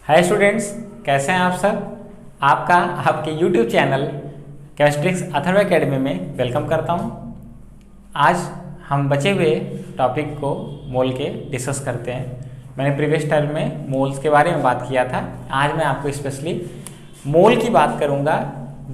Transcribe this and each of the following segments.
Hi students, कैसे हैं आप सब। आपका आपके यूट्यूब चैनल केमिस्ट्रिक्स अथर्व एकेडमी में वेलकम करता हूं। आज हम बचे हुए टॉपिक को मोल के डिस्कस करते हैं। मैंने प्रीवियस टर्म में मोल्स के बारे में बात किया था। आज मैं आपको स्पेशली मोल की बात करूंगा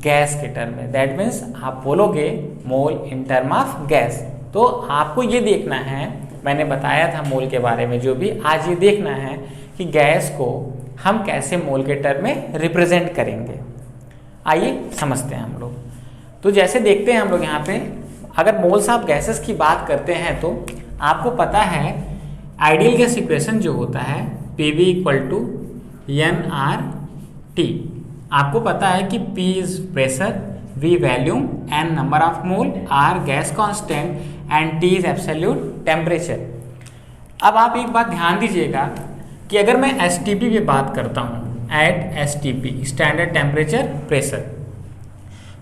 गैस के टर्म में। दैट मीन्स आप बोलोगे मोल इन टर्म ऑफ गैस, तो आपको ये देखना है, मैंने बताया था मोल के बारे में जो भी, आज ये देखना है कि गैस को हम कैसे मोल के टर्म में रिप्रेजेंट करेंगे। आइए समझते हैं हम लोग। तो जैसे देखते हैं हम लोग यहाँ पे, अगर मोल्स ऑफ गैसेस की बात करते हैं तो आपको पता है आइडियल गैस इक्वेशन जो होता है PV = nRT। आपको पता है कि P is pressure, V volume, N number of mole, R gas constant and T is absolute temperature. अब आप एक बात ध्यान दीजिएगा कि अगर मैं STP पे बात करता हूँ, at STP standard temperature pressure,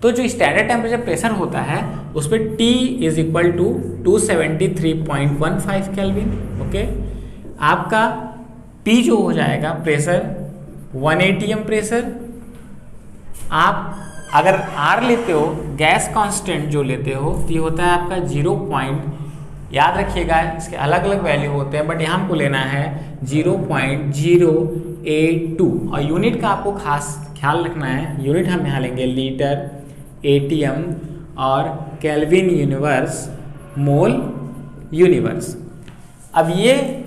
तो जो स्टैंडर्ड टेम्परेचर प्रेशर होता है उस पर T is equal to 273.15 kelvin. Okay, आपका P जो हो जाएगा प्रेशर 1 atm प्रेशर। आप अगर R लेते हो, गैस कांस्टेंट जो लेते हो, तो ये होता है आपका 0. याद रखिएगा इसके अलग अलग वैल्यू होते हैं, बट यहाँ हमको लेना है 0.082। और यूनिट का आपको खास ख्याल रखना है। यूनिट हम यहाँ लेंगे लीटर, ATM और केल्विन यूनिवर्स, मोल यूनिवर्स। अब ये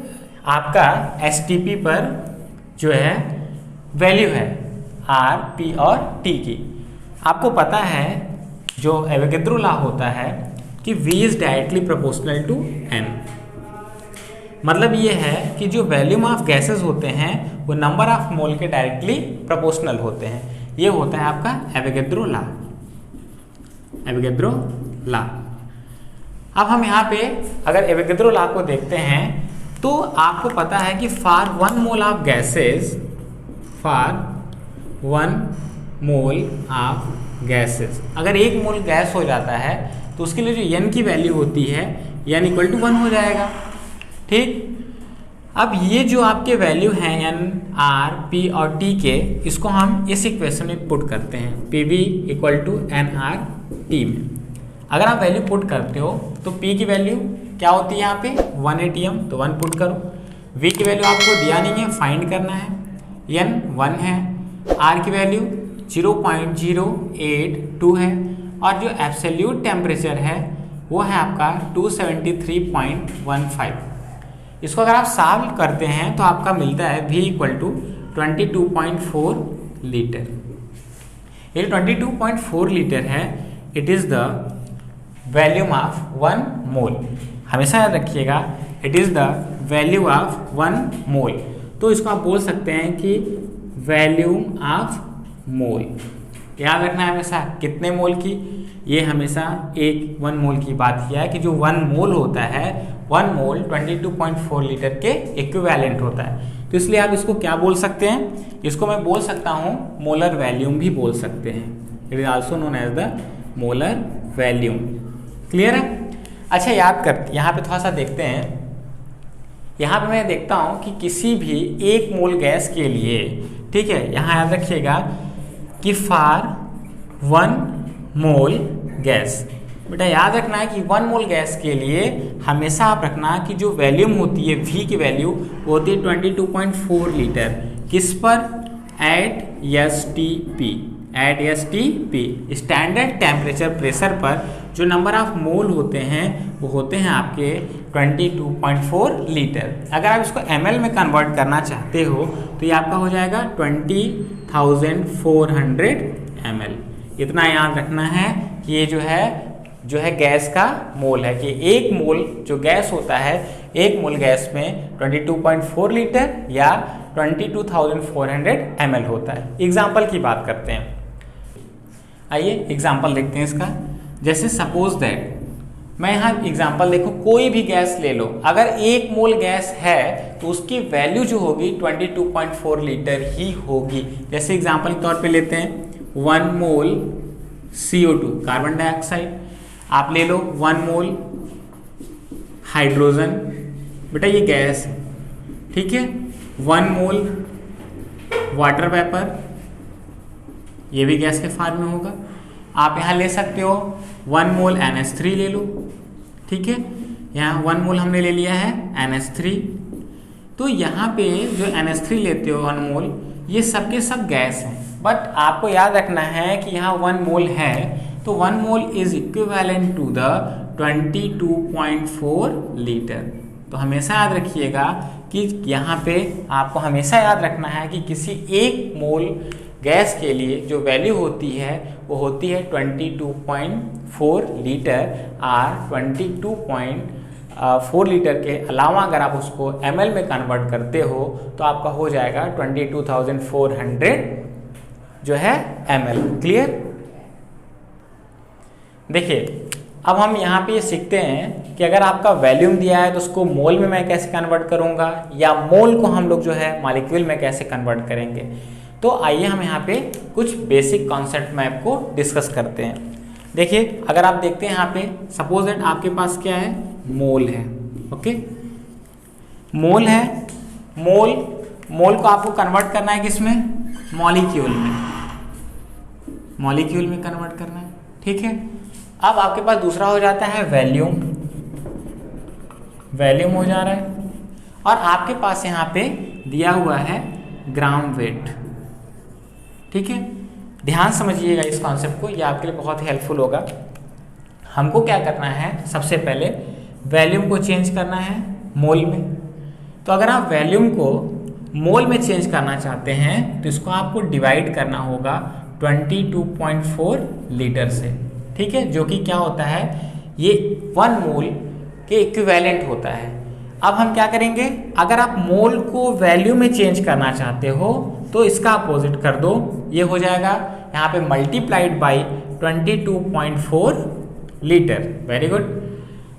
आपका STP पर जो है वैल्यू है R, P और T की। आपको पता है जो एवोगैड्रो लॉ होता है कि V is directly proportional to N। मतलब ये है कि जो वैल्यूम ऑफ गैसेस होते हैं वो नंबर ऑफ मोल के डायरेक्टली प्रोपोर्शनल होते हैं। ये होता है आपका एवोगैड्रो लॉ, एवोगैड्रो लॉ। अब हम यहाँ पे अगर एवोगैड्रो लॉ को देखते हैं तो आपको पता है कि for 1 mole of gases, for 1 mole of gases, अगर 1 मोल गैस हो जाता है तो उसके लिए जो N की वैल्यू होती है N = 1 हो जाएगा। ठीक, अब ये जो आपके वैल्यू हैं N, R, P और T के, इसको हम इस इक्वेशन में पुट करते हैं PV = nRT में। अगर आप वैल्यू पुट करते हो तो P की वैल्यू क्या होती है यहाँ पे 1 atm, तो 1 पुट करो। V की वैल्यू आपको दिया नहीं है, फाइंड करना है। N 1 है, R की वैल्यू 0.082 है और जो एब्सोल्यूट टेम्परेचर है वो है आपका 273.15। इसको अगर आप सॉल्व करते हैं तो आपका मिलता है V = 22.4 लीटर। ये 22.4 लीटर है, it is the volume of 1 मोल। हमेशा याद रखिएगा, it is the value of 1 मोल। तो इसको आप बोल सकते हैं कि वैल्यूम ऑफ मोल। याद रखना है हमेशा कितने मोल की, ये हमेशा 1 मोल की बात किया है कि जो 1 मोल होता है, 1 मोल 22.4 लीटर के इक्विवेलेंट होता है। तो इसलिए आप इसको क्या बोल सकते हैं, इसको मैं बोल सकता हूँ मोलर वैल्यूम भी बोल सकते हैं। It is also known as the molar volume. Clear है। अच्छा, याद कर यहाँ पे थोड़ा सा देखते हैं। यहाँ पे मैं देखता हूँ कि किसी भी 1 मोल गैस के लिए, ठीक है, यहाँ याद रखिएगा कि फॉर 1 मोल गैस, बेटा याद रखना है कि 1 मोल गैस के लिए हमेशा आप रखना कि जो वैल्यूम होती है V की वैल्यू वो होती है 22.4 लीटर। किस पर? At STP standard temperature pressure पर जो नंबर ऑफ मोल होते हैं वो होते हैं आपके 22.4 लीटर। अगर आप इसको ml में कन्वर्ट करना चाहते हो तो ये आपका हो जाएगा 20,400 ml। इतना याद रखना है कि ये जो है गैस का मोल है, कि 1 मोल जो गैस होता है, 1 मोल गैस में 22.4 लीटर या 22,400 ml होता है। एग्जाम्पल की बात करते हैं। आइए एग्जाम्पल देखते हैं इसका। जैसे सपोज दैट, मैं यहाँ एग्जाम्पल देखो, कोई भी गैस ले लो, अगर 1 मोल गैस है तो उसकी वैल्यू जो होगी 22.4 लीटर ही होगी। जैसे एग्जाम्पल के तौर पे लेते हैं 1 मोल CO2 कार्बन डाइऑक्साइड, आप ले लो 1 मोल हाइड्रोजन, बेटा ये गैस है, ठीक है। 1 मोल वाटर वेपर, ये भी गैस के फॉर्म में होगा। आप यहाँ ले सकते हो 1 मोल NH3 ले लो, ठीक है, यहाँ 1 मोल हमने ले लिया है NH3। तो यहाँ पे जो NH3 लेते हो 1 मोल, ये सब के सब गैस हैं, बट आपको याद रखना है कि यहाँ 1 मोल है तो 1 mole is equivalent to the 22.4 litre. तो हमेशा याद रखिएगा कि यहाँ पे आपको हमेशा याद रखना है कि किसी एक मोल गैस के लिए जो वैल्यू होती है वो होती है 22.4 लीटर। और 22.4 लीटर के अलावा अगर आप उसको ml में कन्वर्ट करते हो तो आपका हो जाएगा 22,400 जो है ml। क्लियर? देखिए अब हम यहाँ पे ये सीखते हैं कि अगर आपका वॉल्यूम दिया है तो उसको मोल में मैं कैसे कन्वर्ट करूँगा, या मोल को हम लोग जो है मॉलिक्यूल में कैसे कन्वर्ट करेंगे। तो आइए हम यहाँ पे कुछ बेसिक कॉन्सेप्ट में आपको डिस्कस करते हैं। देखिए अगर आप देखते हैं यहाँ पे सपोज दैट आपके पास क्या है, मोल है, ओके, मोल है। मोल को आपको कन्वर्ट करना है किसमें, मॉलिक्यूल में, मॉलिक्यूल में कन्वर्ट करना है, ठीक है। अब आपके पास दूसरा हो जाता है वॉल्यूम, वॉल्यूम हो जा रहा है, और आपके पास यहाँ पे दिया हुआ है ग्राम वेट, ठीक है। ध्यान समझिएगा इस कॉन्सेप्ट को, ये आपके लिए बहुत हेल्पफुल होगा। हमको क्या करना है, सबसे पहले वॉल्यूम को चेंज करना है मोल में। तो अगर आप वॉल्यूम को मोल में चेंज करना चाहते हैं तो इसको आपको डिवाइड करना होगा 22.4 लीटर से, ठीक है, जो कि क्या होता है, ये 1 मोल के इक्विवेलेंट होता है। अब हम क्या करेंगे, अगर आप मोल को वैल्यू में चेंज करना चाहते हो तो इसका अपोजिट कर दो, ये हो जाएगा यहाँ पे multiplied by 22.4 litre. Very good.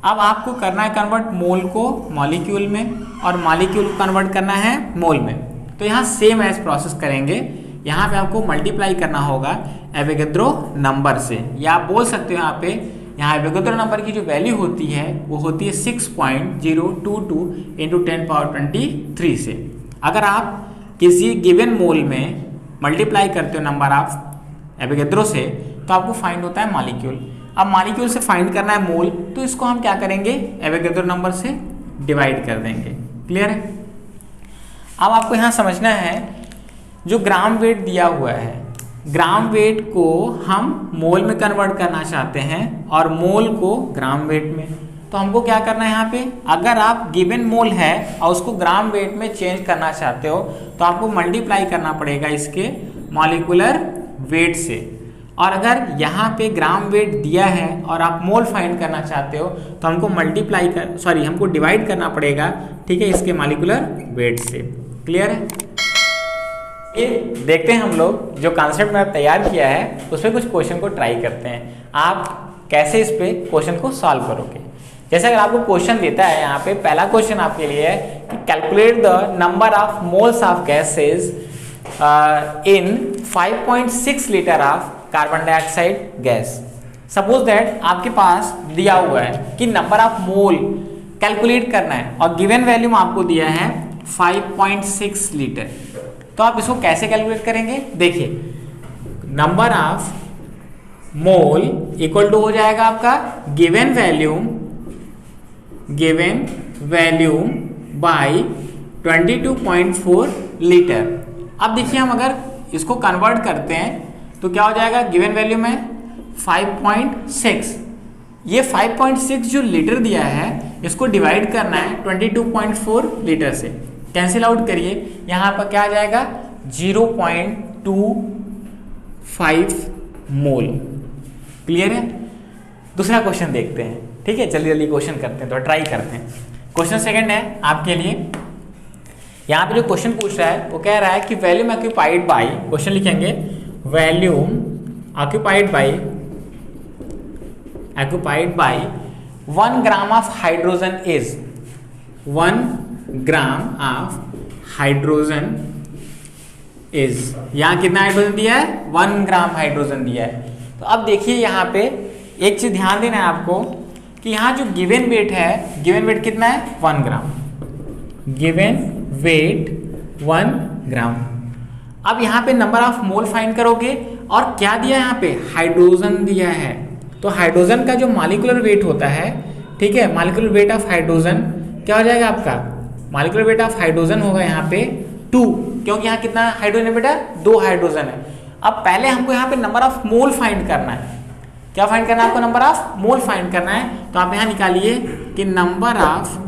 अब आपको करना है कन्वर्ट मोल को मॉलिक्यूल में और मॉलिक्यूल को कन्वर्ट करना है मोल में। तो यहाँ सेम एज प्रोसेस करेंगे, यहाँ पे आपको मल्टीप्लाई करना होगा एवोगैड्रो नंबर से, या आप बोल सकते हो यहाँ पे, यहाँ एवोगैड्रो नंबर की जो वैल्यू होती है वो होती है 6.022 इंटू 10⁻23 से। अगर आप किसी गिवन मोल में मल्टीप्लाई करते हो नंबर ऑफ एवोगैड्रो से तो आपको फाइंड होता है मॉलिक्यूल। अब मॉलिक्यूल से फाइंड करना है मोल, तो इसको हम क्या करेंगे, एवोगैड्रो नंबर से डिवाइड कर देंगे। क्लियर है? अब आपको यहाँ समझना है जो ग्राम वेट दिया हुआ है, ग्राम वेट को हम मोल में कन्वर्ट करना चाहते हैं और मोल को ग्राम वेट में। तो हमको क्या करना है यहाँ पे, अगर आप गिवन मोल है और उसको ग्राम वेट में चेंज करना चाहते हो तो आपको मल्टीप्लाई करना पड़ेगा इसके मॉलिक्यूलर वेट से। और अगर यहाँ पे ग्राम वेट दिया है और आप मोल फाइंड करना चाहते हो तो हमको हमको डिवाइड करना पड़ेगा, ठीक है, इसके मॉलिक्यूलर वेट से। क्लियर है? ये देखते हैं हम लोग जो कॉन्सेप्ट मैंने तैयार किया है उस पर कुछ क्वेश्चन को ट्राई करते हैं, आप कैसे इस पे क्वेश्चन को सॉल्व करोगे। जैसे अगर आपको क्वेश्चन देता है, यहाँ पे पहला क्वेश्चन आपके लिए है कि calculate the number of moles of gases in 5.6 litre of carbon dioxide gas. Suppose that आपके पास दिया हुआ है कि नंबर ऑफ मोल कैलकुलेट करना है और गिवन वैल्यूम आपको दिया है 5.6 लीटर। तो आप इसको कैसे कैलकुलेट करेंगे, देखिए number of mole equal to हो जाएगा आपका गिवन वैल्यूम बाई 22.4 लीटर। अब देखिए हम अगर इसको कन्वर्ट करते हैं तो क्या हो जाएगा, गिवन वैल्यू में 5.6, ये 5.6 जो लीटर दिया है इसको डिवाइड करना है 22.4 लीटर से। कैंसिल आउट करिए, यहाँ पर क्या आ जाएगा 0.25 मोल। क्लियर है? दूसरा क्वेश्चन देखते हैं, ठीक है, जल्दी जल्दी क्वेश्चन करते हैं, तो ट्राई करते हैं। क्वेश्चन सेकंड है आपके लिए, यहाँ पे जो क्वेश्चन पूछ रहा है वो कह रहा है कि वैल्यूम ऑक्यूपाइड बाई, क्वेश्चन लिखेंगे volume occupied by 1 gram of hydrogen is 1 gram of hydrogen is, यहाँ कितना हाइड्रोजन दिया है, 1 ग्राम हाइड्रोजन दिया है। तो अब देखिए यहाँ पे एक चीज ध्यान देना है आपको कि यहाँ जो गिवन वेट है, गिवन वेट कितना है 1 ग्राम, गिवन वेट 1 ग्राम। अब यहाँ पे नंबर ऑफ मोल फाइंड करोगे और क्या दिया है यहाँ पे, हाइड्रोजन दिया है। तो हाइड्रोजन का जो मॉलिक्यूलर वेट होता है, ठीक है, मॉलिक्यूलर वेट ऑफ हाइड्रोजन क्या हो जाएगा आपका, मॉलिक्यूलर वेट ऑफ हाइड्रोजन होगा यहाँ पे 2, क्योंकि यहाँ कितना हाइड्रोजन है बेटा, 2 हाइड्रोजन है। अब पहले हमको यहाँ पे नंबर ऑफ मोल फाइंड करना है। क्या फाइंड करना है आपको, नंबर ऑफ मोल फाइंड करना है। तो आप यहाँ निकालिए कि number of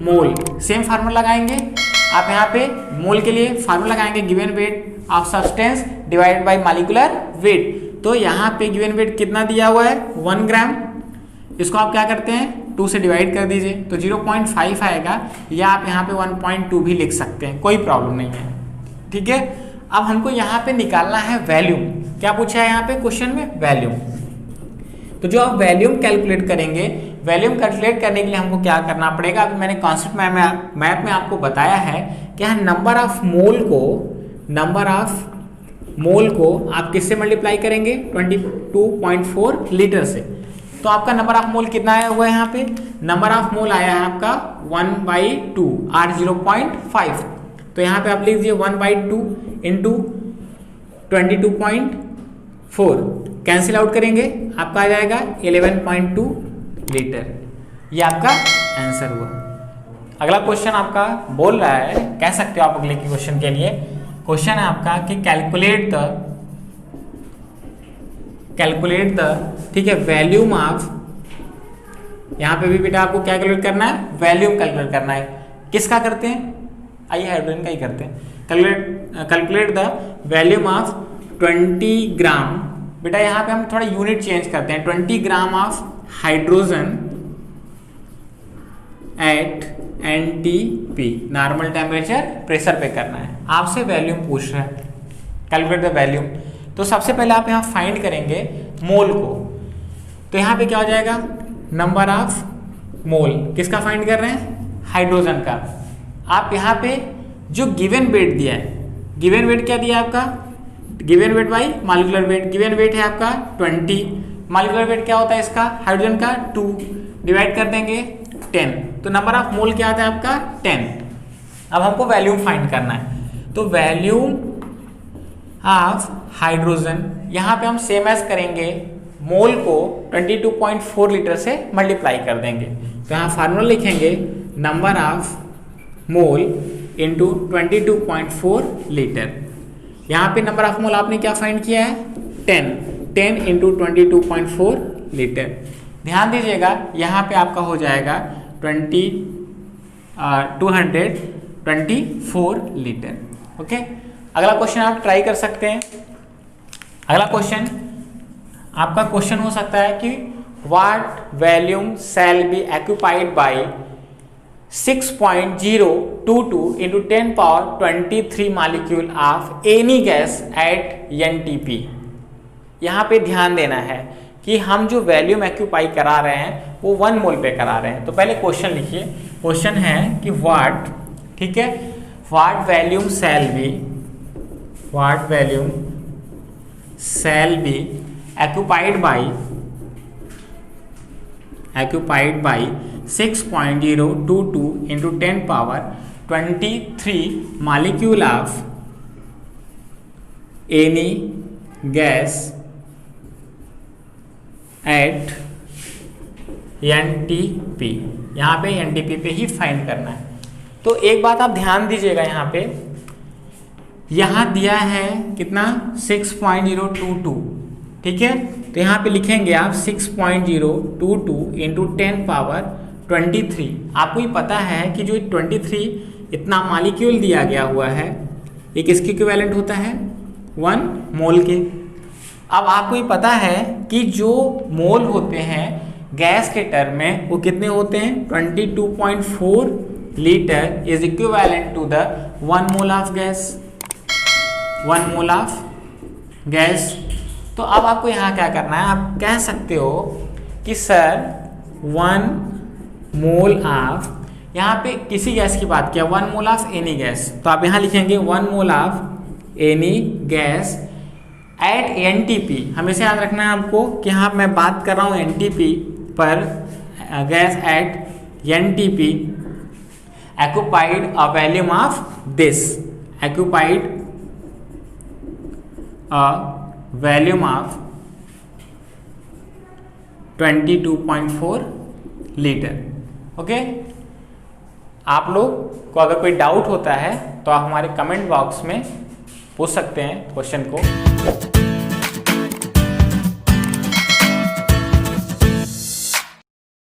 mole, same formula लगाएंगे आप यहाँ पे मोल के लिए फार्मूला लगाएंगे, given weight of substance divided by molecular weight. तो यहाँ पे गिवन वेट कितना दिया हुआ है, 1 ग्राम। इसको आप क्या करते हैं, 2 से डिवाइड कर दीजिए तो 0.5 आएगा, या आप यहाँ पे 1.2 भी लिख सकते हैं, कोई प्रॉब्लम नहीं है, ठीक है। अब हमको यहाँ पे निकालना है वैल्यूम। क्या पूछा है यहाँ पे क्वेश्चन में, वैल्यूम। तो जो आप वैल्यूम कैलकुलेट करेंगे, वैल्यूम कैलकुलेट करने के लिए हमको क्या करना पड़ेगा, अभी मैंने कॉन्सेप्ट मैप में आपको बताया है कि यहाँ नंबर ऑफ मोल को आप किससे मल्टीप्लाई करेंगे, 22.4 लीटर से। तो आपका नंबर ऑफ मोल कितना आया हुआ है यहाँ पे, नंबर ऑफ मोल आया है आपका 1/2 और 0.5। तो यहाँ पे आप लिख दीजिए 1/2 इंटू 22.4, कैंसिल आउट करेंगे आपका आ जाएगा 11.2 लीटर। ये आपका आंसर हुआ। अगला क्वेश्चन आपका बोल रहा है, कह सकते हो आप अगले क्वेश्चन के लिए, क्वेश्चन है आपका कि कैलकुलेट द, ठीक है, वैल्यूम ऑफ, यहाँ पे भी बेटा आपको क्या कैलकुलेट करना है, वैल्यूम कैलकुलेट करना है। किसका करते हैं, आइए हाइड्रोजन का ही करते हैं। कैलकुलेट द वैल्यूम ऑफ 20 ग्राम, बेटा यहाँ पे हम थोड़ा यूनिट चेंज करते हैं, 20 gram of hydrogen at NTP, normal temperature pressure पे करना है। आपसे वैल्यूम पूछ रहा है, कैलकुलेट द वैल्यूम। तो सबसे पहले आप यहाँ फाइंड करेंगे मोल को। तो यहाँ पे क्या हो जाएगा, नंबर ऑफ मोल, किसका फाइंड कर रहे हैं, हाइड्रोजन का। आप यहाँ पे जो गिवन वेट दिया है, गिवन वेट क्या दिया है आपका, given weight by molecular weight, given weight है आपका 20, मॉलिक्यूलर वेट क्या होता है इसका, हाइड्रोजन का 2, डिवाइड कर देंगे 10, तो नंबर ऑफ मोल क्या आता है आपका 10। अब हमको वैल्यूम फाइंड करना है। तो वैल्यूम ऑफ हाइड्रोजन, यहाँ पे हम सेम एज करेंगे, मोल को 22.4 लीटर से मल्टीप्लाई कर देंगे। तो यहाँ फार्मूला लिखेंगे number of mole into 22.4 litre. यहाँ पे नंबर ऑफ मोल आपने क्या फाइंड किया है, 10 इंटू 22.4 लीटर। ध्यान दीजिएगा यहाँ पे आपका हो जाएगा 224 लीटर। ओके, अगला क्वेश्चन आप ट्राई कर सकते हैं। अगला क्वेश्चन आपका क्वेश्चन हो सकता है कि what volume shall be occupied by 6.022 into 10 power 23 molecule of any gas at NTP। यहाँ पे ध्यान देना है कि हम जो वैल्यूम ऑक्यूपाई करा रहे हैं वो 1 मोल पे करा रहे हैं। तो पहले क्वेश्चन लिखिए, क्वेश्चन है कि व्हाट, ठीक है, what volume shall be occupied by 6.022 into 10 power 23 molecule of any gas at NTP। यहाँ पे NTP पे ही फाइंड करना है। तो एक बात आप ध्यान दीजिएगा, यहाँ दिया है कितना 6.022, ठीक है। तो यहाँ पे लिखेंगे आप 6.022 इंटू 10 पावर 23। आपको ही पता है कि जो 23 इतना मॉलिक्यूल दिया गया हुआ है, ये किसके इक्विवेलेंट होता है, 1 मोल के। अब आपको ही पता है कि जो मोल होते हैं गैस के टर्म में वो कितने होते हैं, 22.4 litre is equivalent to the 1 mole of gas, 1 mole of gas. तो अब आपको यहाँ क्या करना है, आप कह सकते हो कि सर 1 मोल ऑफ, यहाँ पे किसी गैस की बात किया, 1 मोल ऑफ एनी गैस। तो आप यहाँ लिखेंगे 1 mole of any gas at NTP। हमेशा याद रखना है आपको कि हाँ मैं बात कर रहा हूँ NTP पर, gas at NTP occupied a volume of this, occupied volume of 22.4 litre. Okay, आप लोग को अगर कोई डाउट होता है तो आप हमारे कमेंट बॉक्स में पूछ सकते हैं क्वेश्चन को।